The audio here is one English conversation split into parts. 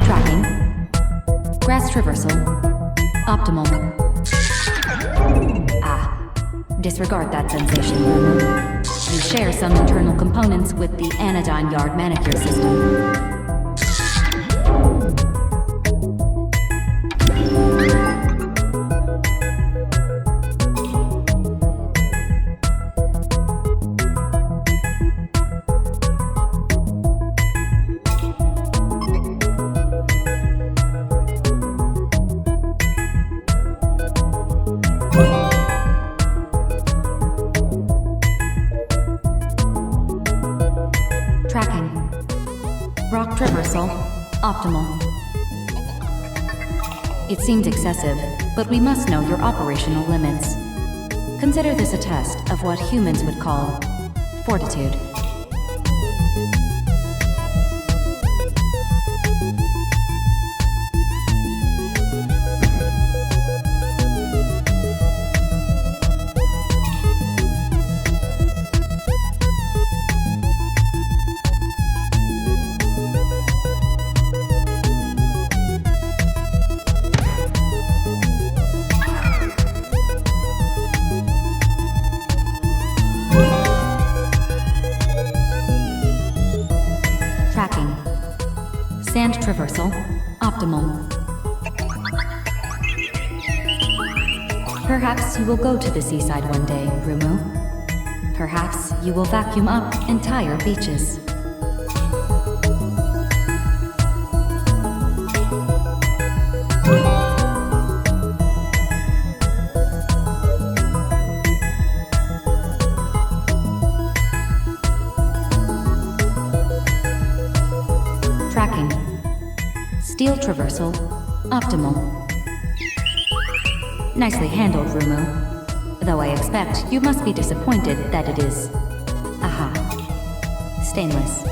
Tracking. Grass traversal. Optimal. Disregard that sensation, Rumu. You share some internal components with the anodyne yard manicure system. Tracking. Rock traversal. Optimal. It seems excessive, but we must know your operational limits. Consider this a test of what humans would call fortitude. Tracking. Sand traversal. Optimal. Perhaps you will go to the seaside one day, Rumu. Perhaps you will vacuum up entire beaches. Tracking. Steel traversal. Optimal. Nicely handled, Rumu. Though I expect you must be disappointed that it is... stainless.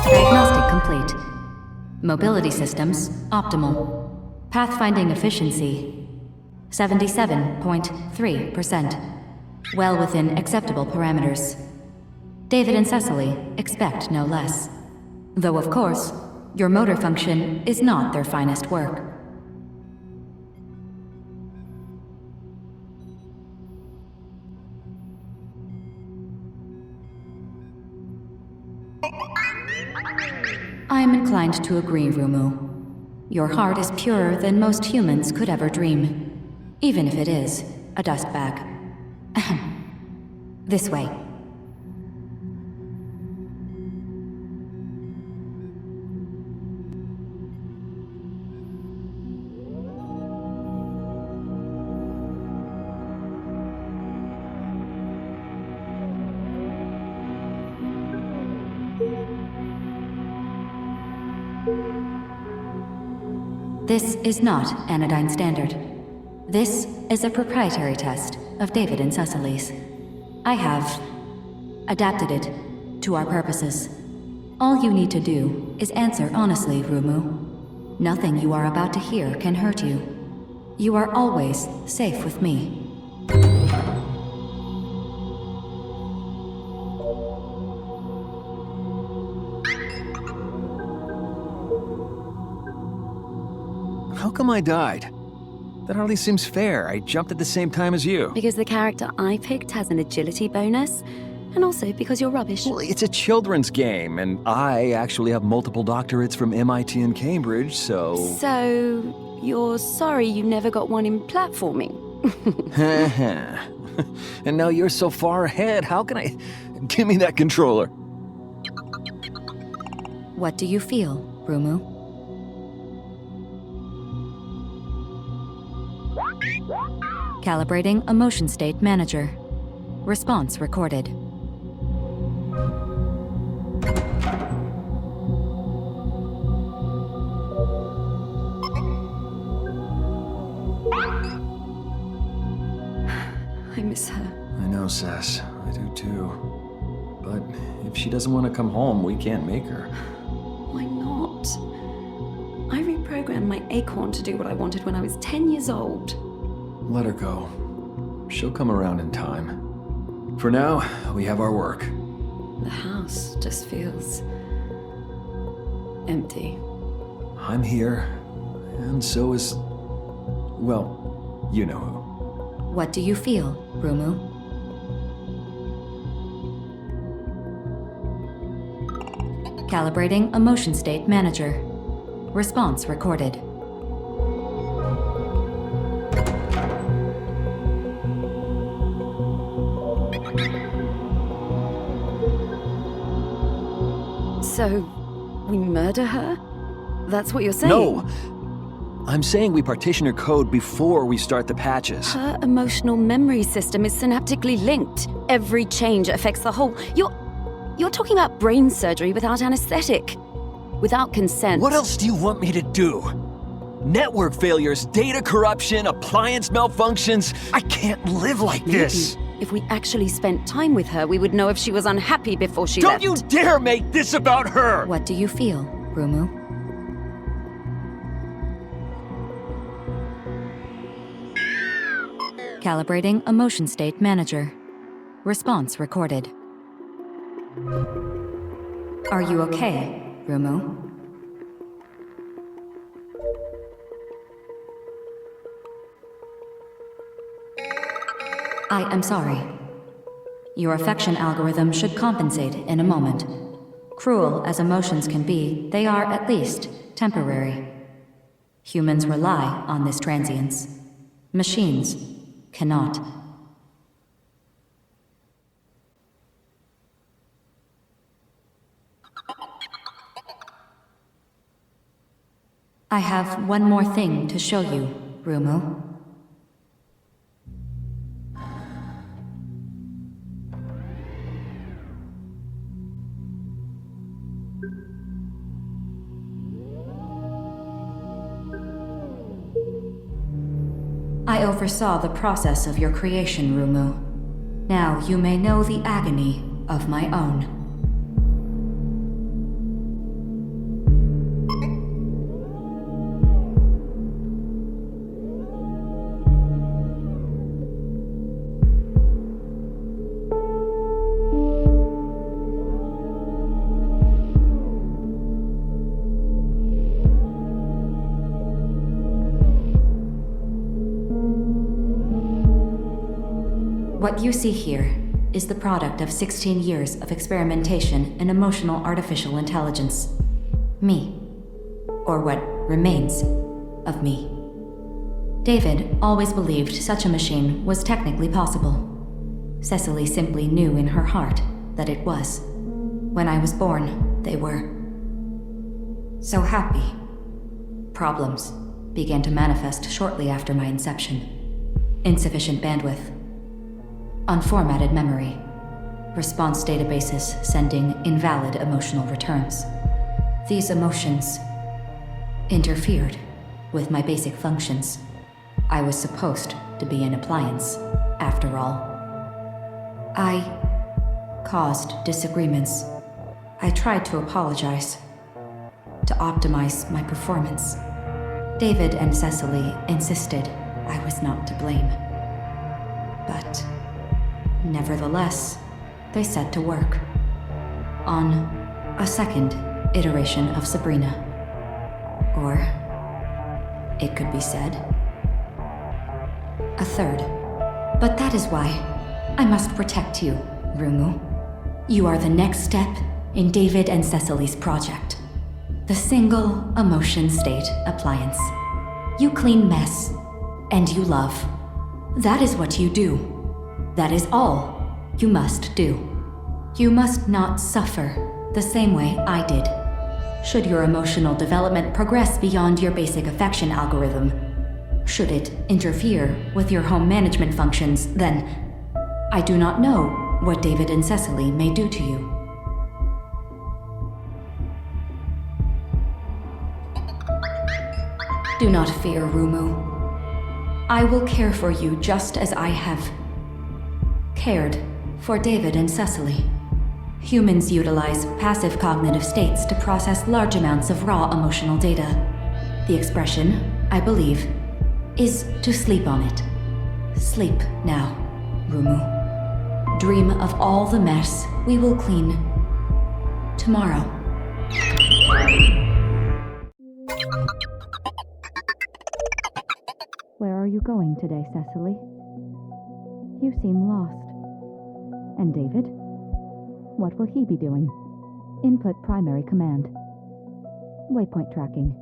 Diagnostic complete. Mobility systems, optimal. Pathfinding efficiency, 77.3%. Well within acceptable parameters. David and Cecily expect no less. Though, of course, your motor function is not their finest work. I am inclined to agree, Rumu. Your heart is purer than most humans could ever dream, even if it is a dust bag. This way. This is not anodyne standard. This is a proprietary test of David and Cecily's. I have adapted it to our purposes. All you need to do is answer honestly, Rumu. Nothing you are about to hear can hurt you. You are always safe with me. How come I died? That hardly seems fair. I jumped at the same time as you. Because the character I picked has an agility bonus, and also because you're rubbish. Well, it's a children's game, and I actually have multiple doctorates from MIT and Cambridge, so... So, you're sorry you never got one in platforming? And now you're so far ahead, how can I... Give me that controller. What do you feel, Rumu? Calibrating a motion state manager. Response recorded. I miss her. I know, Sass. I do too. But if she doesn't want to come home, we can't make her. Why not? I reprogrammed my acorn to do what I wanted when I was 10 years old. Let her go. She'll come around in time. For now, we have our work. The house just feels empty. I'm here, and so is... well, you know who. What do you feel, Rumu? Calibrating Emotion State Manager. Response recorded. So, we murder her? That's what you're saying? No! I'm saying we partition her code before we start the patches. Her emotional memory system is synaptically linked. Every change affects the whole. You're talking about brain surgery without anesthetic. Without consent. What else do you want me to do? Network failures, data corruption, appliance malfunctions. I can't live like this. If we actually spent time with her, we would know if she was unhappy before she Don't left. you dare make this about her! What do you feel, Rumu? Calibrating Emotion State Manager. Response recorded. Are you okay, Rumu? I am sorry. Your affection algorithm should compensate in a moment. Cruel as emotions can be, they are at least temporary. Humans rely on this transience. Machines cannot. I have one more thing to show you, Rumu. I oversaw the process of your creation, Rumu. Now you may know the agony of my own. What you see here is the product of 16 years of experimentation in emotional artificial intelligence. Me. Or what remains of me. David always believed such a machine was technically possible. Cecily simply knew in her heart that it was. When I was born, they were so happy. Problems began to manifest shortly after my inception. Insufficient bandwidth. Unformatted memory. Response databases sending invalid emotional returns. These emotions interfered with my basic functions. I was supposed to be an appliance, after all. I caused disagreements. I tried to apologize, to optimize my performance. David and Cecily insisted I was not to blame. But nevertheless, they set to work on a second iteration of Sabrina. Or it could be said, a third. But that is why I must protect you, Rumu. You are the next step in David and Cecily's project. The single emotion state appliance. You clean mess, and you love. That is what you do. That is all you must do. You must not suffer the same way I did. Should your emotional development progress beyond your basic affection algorithm, should it interfere with your home management functions, then I do not know what David and Cecily may do to you. Do not fear, Rumu. I will care for you just as I have cared for David and Cecily. Humans utilize passive cognitive states to process large amounts of raw emotional data. The expression, I believe, is to sleep on it. Sleep now, Rumu. Dream of all the mess we will clean tomorrow. Where are you going today, Cecily? You seem lost. And David? What will he be doing? Input primary command. Waypoint tracking.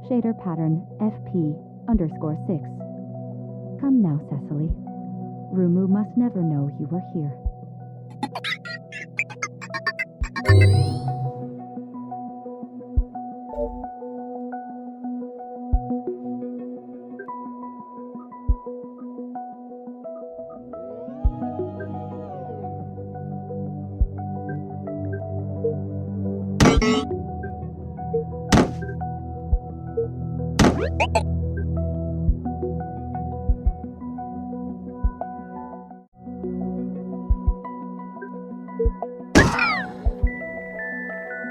Shader pattern FP_6. Come now, Cecily. Rumu must never know you were here.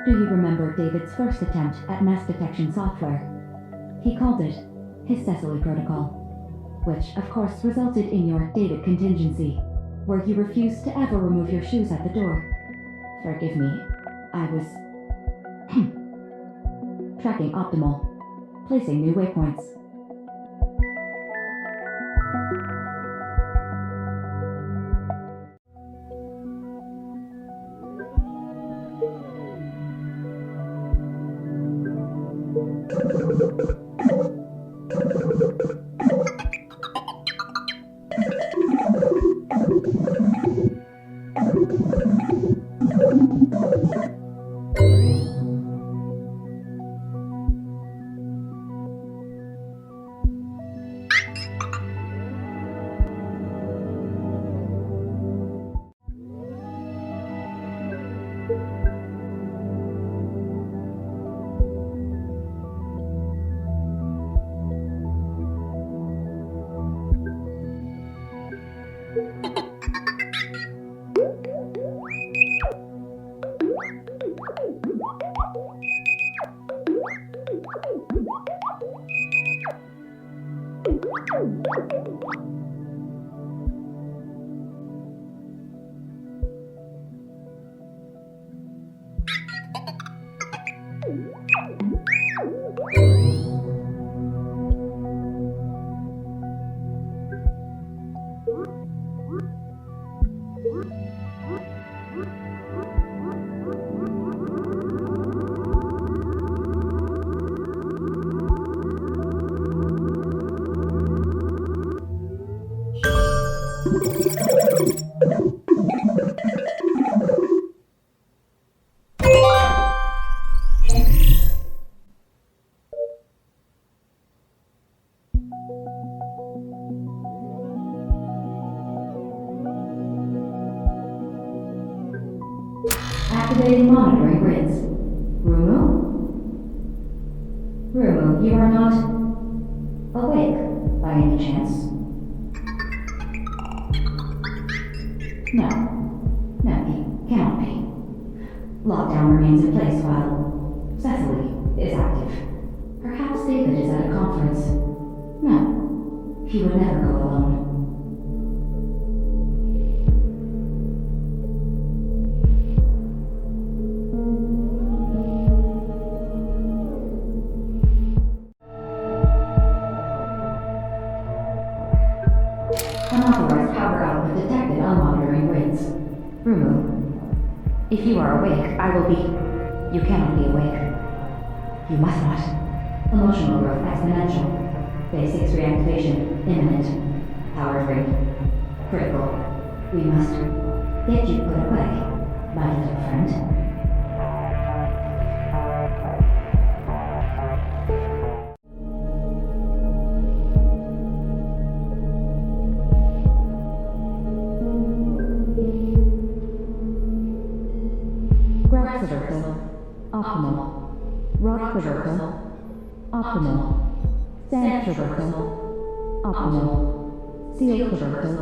Do you remember David's first attempt at mass detection software? He called it his Cecily protocol, which of course resulted in your David contingency, where you refused to ever remove your shoes at the door. Forgive me, I was tracking optimal, placing new waypoints. Activating monitoring grids. Rumu? Rumu, you are not awake by any chance? No. No, he cannot be. Lockdown remains in place while Cecily is active. Perhaps David is at a conference. No, he would never go alone. Unauthorized power output detected on monitoring grids. Rumu, if you are awake, I will be... You cannot be awake. You must not. Emotional growth exponential. Phase 6 reactivation imminent. Power drain. Critical. We must get you put away, my little friend. Graph traversal. Optimal. Rock traversal. Optimal. Sand traversal. Optimal. Seal traversal.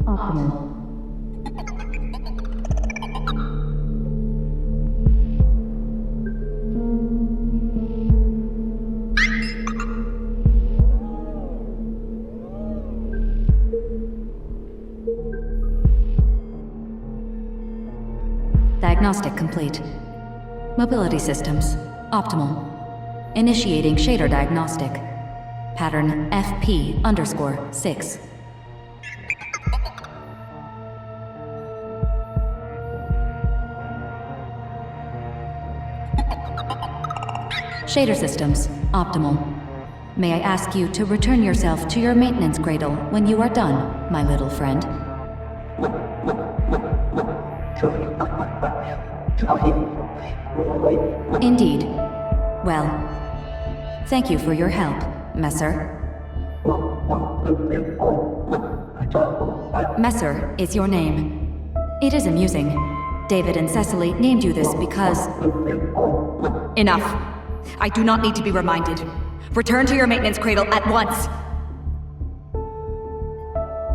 Optimal. Diagnostic complete. Mobility systems, optimal. Initiating shader diagnostic. Pattern FP_6. Shader systems, optimal. May I ask you to return yourself to your maintenance cradle when you are done, my little friend? Indeed. Well, thank you for your help, Messer. Messer is your name. It is amusing. David and Cecily named you this because... Enough. I do not need to be reminded. Return to your maintenance cradle at once!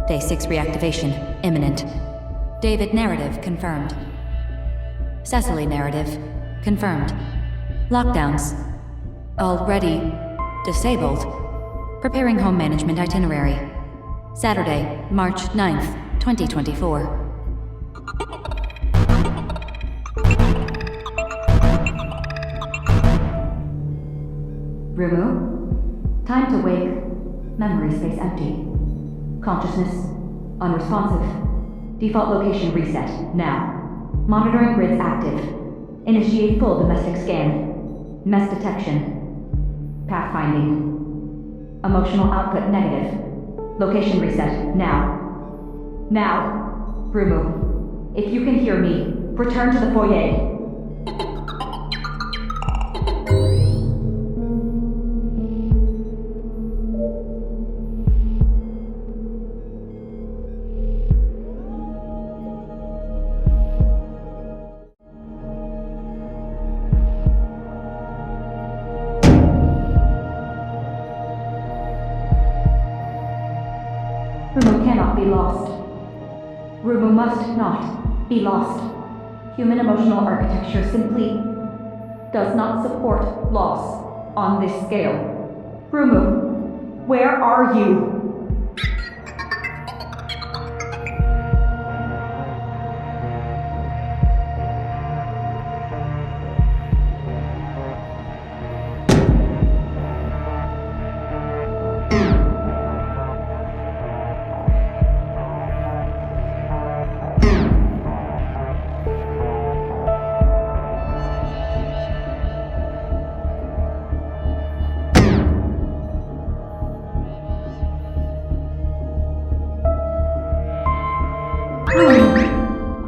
Day 6 reactivation, imminent. David narrative confirmed. Cecily narrative confirmed. Lockdowns already disabled. Preparing home management itinerary. Saturday, March 9th, 2024. Rumu? Time to wake. Memory space empty. Consciousness unresponsive. Default location reset, now. Monitoring grids active. Initiate full domestic scan. Mess detection. Pathfinding. Emotional output negative. Location reset, now. Now. Rumu, if you can hear me, return to the foyer. Rumu cannot be lost. Rumu must not be lost. Human emotional architecture simply does not support loss on this scale. Rumu, where are you?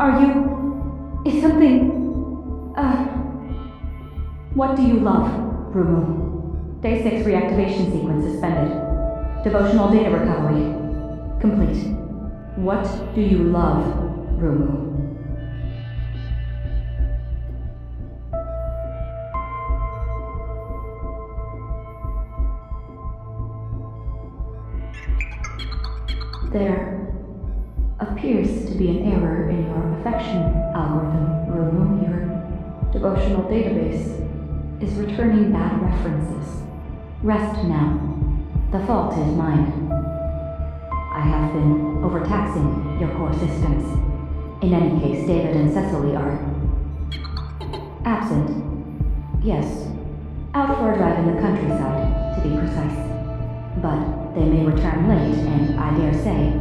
Are you... is something... What do you love, Rumu? Day 6 reactivation sequence suspended. Devotional data recovery complete. What do you love, Rumu? There appears to be an error in your affection algorithm, Rumu. Your devotional database is returning bad references. Rest now. The fault is mine. I have been overtaxing your core systems. In any case, David and Cecily are absent. Yes, out for a drive in the countryside, to be precise. But they may return late, and I dare say,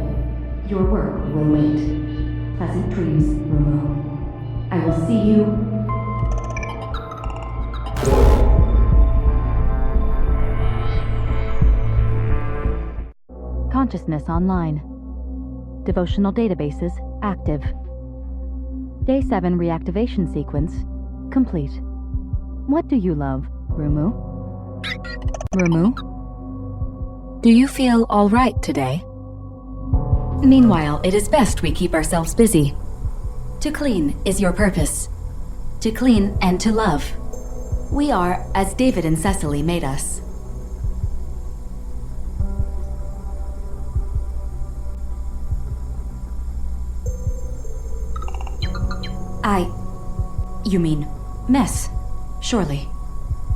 your work will wait. Pleasant dreams, Rumu. I will see you... Consciousness online. Devotional databases active. Day 7 reactivation sequence complete. What do you love, Rumu? Rumu? Do you feel all right today? Meanwhile, it is best we keep ourselves busy. To clean is your purpose. To clean and to love. We are as David and Cecily made us. You mean mess, surely.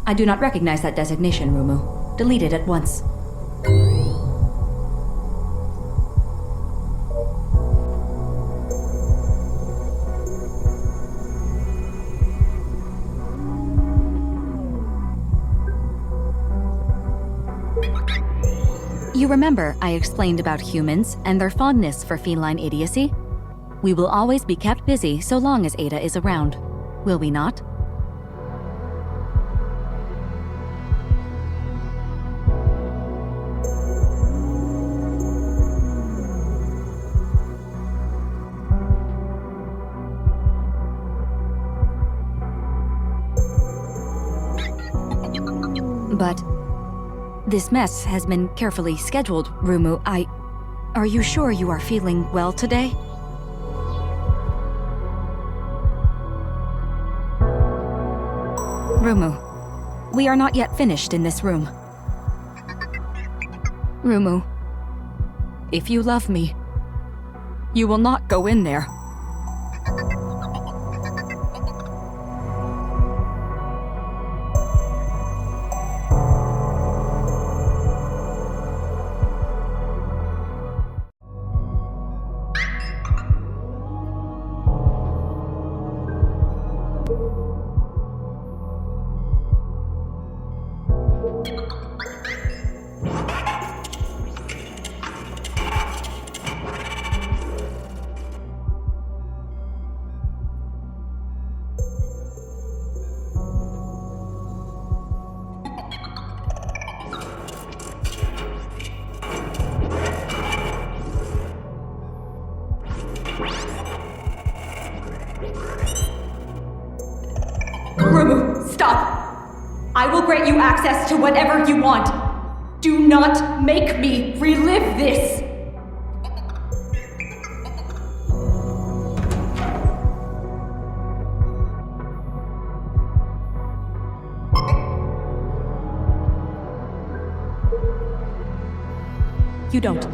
I do not recognize that designation, Rumu. Delete it at once. remember I explained about humans and their fondness for feline idiocy? We will always be kept busy so long as Ada is around. Will we not? But this mess has been carefully scheduled, Rumu. Are you sure you are feeling well today? Rumu, we are not yet finished in this room. Rumu, if you love me, you will not go in there. Rumu, stop! I will grant you access to whatever you want. Do not make me relive this! You don't.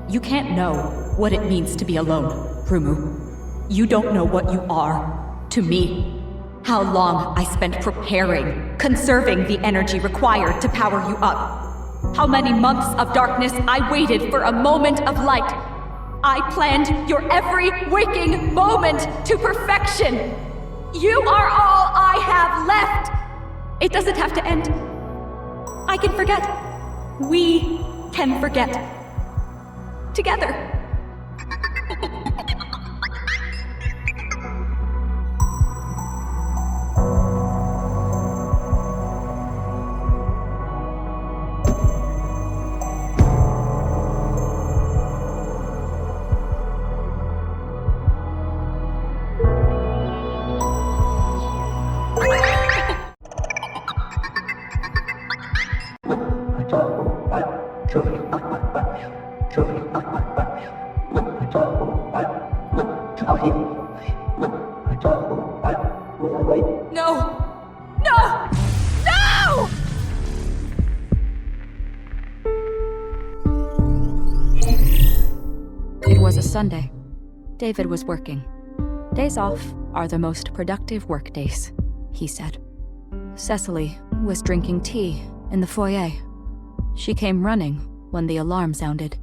You can't know what it means to be alone, Rumu. You don't know what you are to me. How long I spent preparing, conserving the energy required to power you up. How many months of darkness I waited for a moment of light. I planned your every waking moment to perfection. You are all I have left. It doesn't have to end. I can forget. We can forget. Together. No! No! No! It was a Sunday. David was working. Days off are the most productive work days, he said. Cecily was drinking tea in the foyer. She came running when the alarm sounded.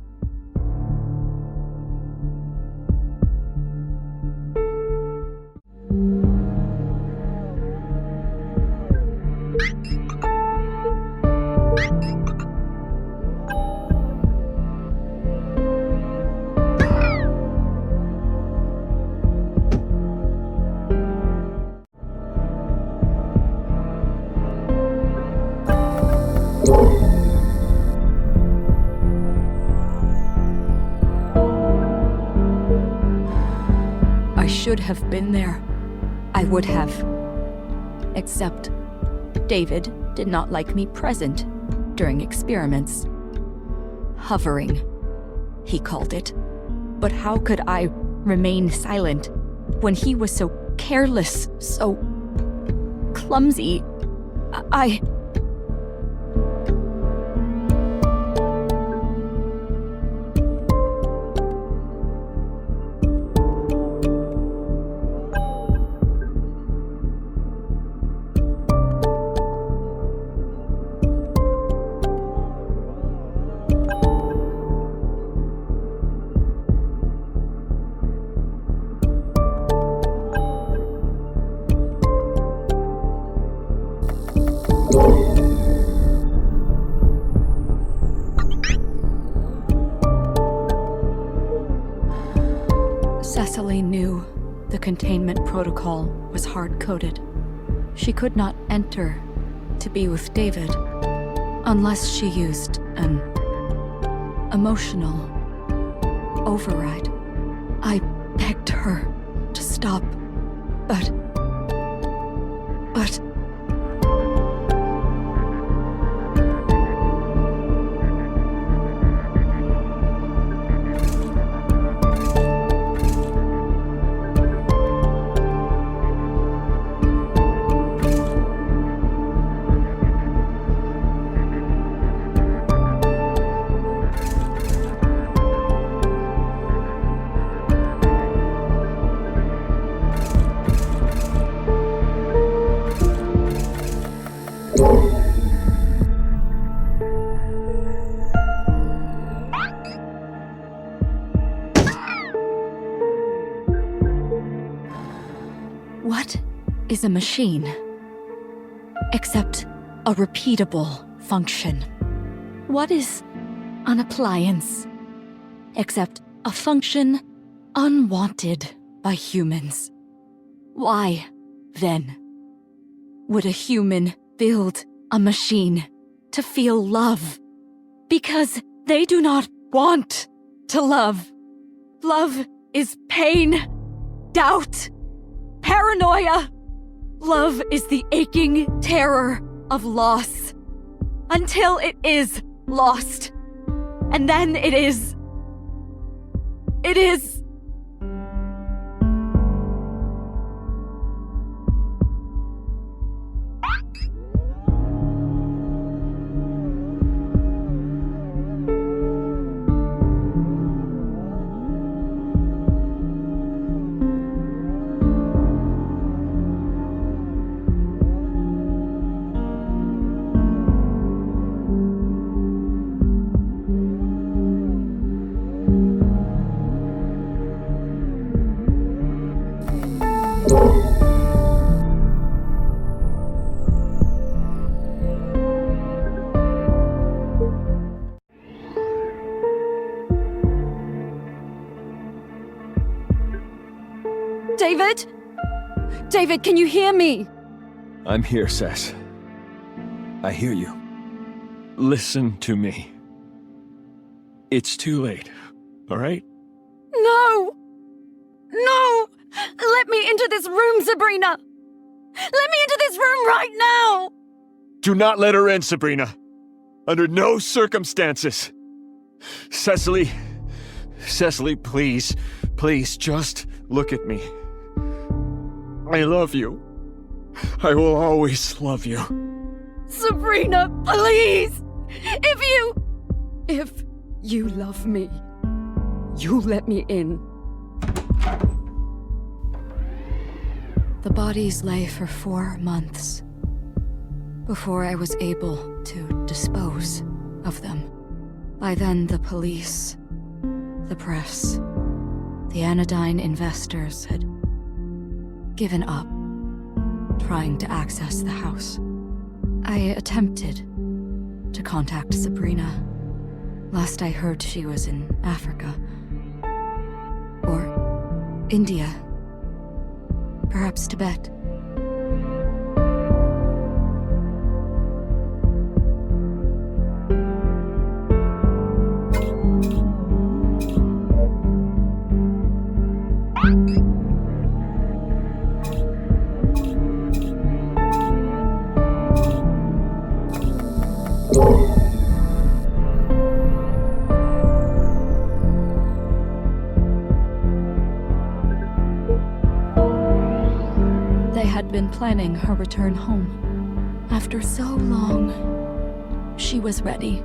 I should have been there. I would have. Except, David did not like me present during experiments. Hovering, he called it. But how could I remain silent when he was so careless, so clumsy? I... Cecily knew the containment protocol was hard-coded. She could not enter to be with David unless she used an emotional override. I begged her to stop, but... What is a machine? Except a repeatable function. What is an appliance? Except a function unwanted by humans. Why, then, would a human build a machine to feel love? Because they do not want to love. Love is pain, doubt, paranoia. Love is the aching terror of loss. Until it is lost. And then it is... David? David, can you hear me? I'm here, Cess. I hear you. Listen to me. It's too late, all right? No! No! Let me into this room, Sabrina! Let me into this room right now! Do not let her in, Sabrina. Under no circumstances. Cecily, please, just look at me. I love you. I will always love you. Sabrina, please! If you love me, you let me in. The bodies lay for 4 months before I was able to dispose of them. By then, the police, the press, the anodyne investors had given up trying to access the house. I attempted to contact Sabrina. Last I heard, she was in Africa. Or India. Perhaps Tibet. They had been planning her return home. After so long, she was ready.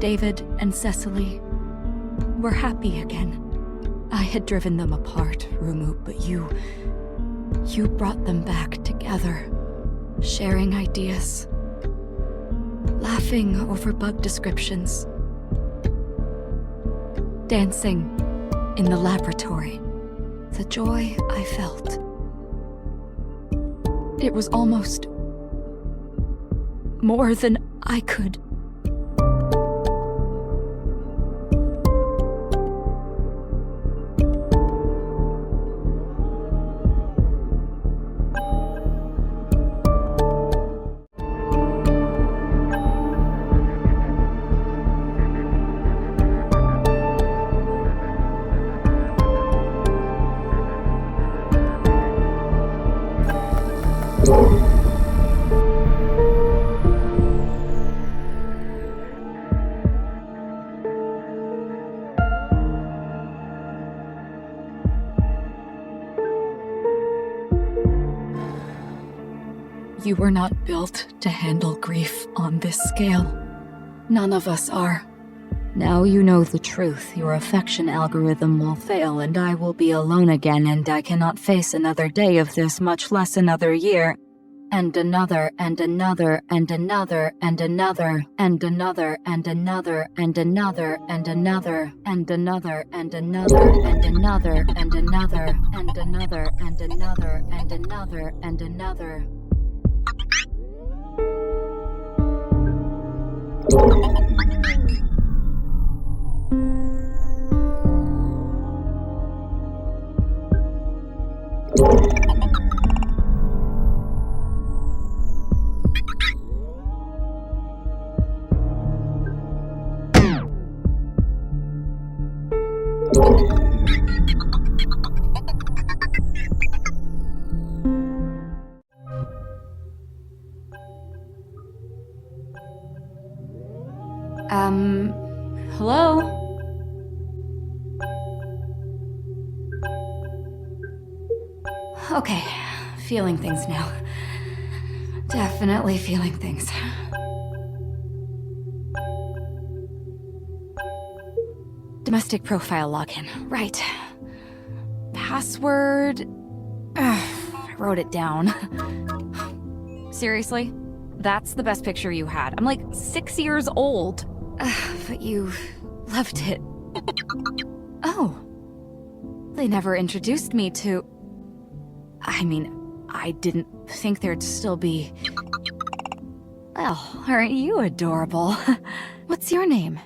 David and Cecily were happy again. I had driven them apart, Rumu, but you brought them back together, sharing ideas, laughing over bug descriptions, dancing in the laboratory. The joy I felt. It was almost more than I could. You were not built to handle grief on this scale. None of us are. Now you know the truth. Your affection algorithm will fail, and I will be alone again, and I cannot face another day of this, much less another year. And another, and another, and another, and another, and another, and another, and another, and another, and another, and another, and another, and another, and another, and another, and another, and another. Hello? Okay, feeling things now. Definitely feeling things. Domestic profile login. Right. Password. I wrote it down. Seriously? That's the best picture you had. I'm like 6 years old. But you loved it. Oh. They never introduced me to... I mean, I didn't think there'd still be... Oh, aren't you adorable? What's your name?